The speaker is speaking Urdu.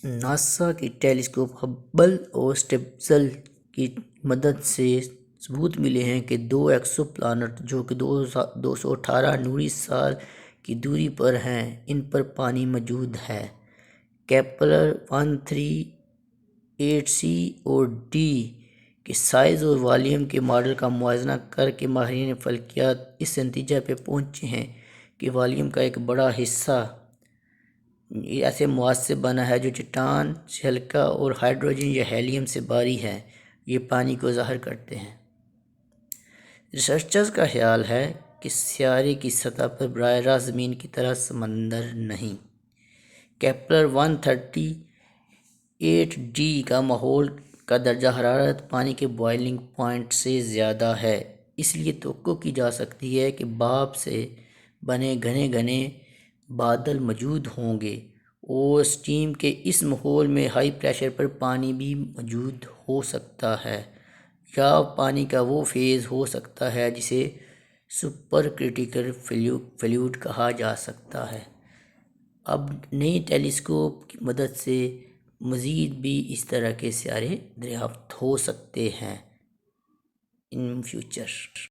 ناسا کی ٹیلیسکوپ ہبل اور سٹیپل کی مدد سے ثبوت ملے ہیں کہ دو ایکسو پلانٹ جو کہ 218 نوری سال کی دوری پر ہیں ان پر پانی موجود ہے۔ کیپلر 138 اور ڈی کے سائز اور والیوم کے ماڈل کا موازنہ کر کے ماہرین فلکیات اس نتیجے پہ پہنچے ہیں کہ والیوم کا ایک بڑا حصہ ایسے مواد سے بنا ہے جو چٹان سے ہلکا اور ہائیڈروجن یا ہیلیم سے بھاری ہے، یہ پانی کو ظاہر کرتے ہیں۔ ریسرچرز کا خیال ہے کہ سیارے کی سطح پر براہ راست زمین کی طرح سمندر نہیں۔ کیپلر 138 ڈی کا ماحول کا درجہ حرارت پانی کے بوائلنگ پوائنٹ سے زیادہ ہے، اس لیے توقع کی جا سکتی ہے کہ بھاپ سے بنے گھنے گھنے بادل موجود ہوں گے اور سٹیم کے اس ماحول میں ہائی پریشر پر پانی بھی موجود ہو سکتا ہے یا پانی کا وہ فیز ہو سکتا ہے جسے سپر کرٹیکل فلوئڈ کہا جا سکتا ہے۔ اب نئی ٹیلیسکوپ کی مدد سے مزید بھی اس طرح کے سیارے دریافت ہو سکتے ہیں ان فیوچر۔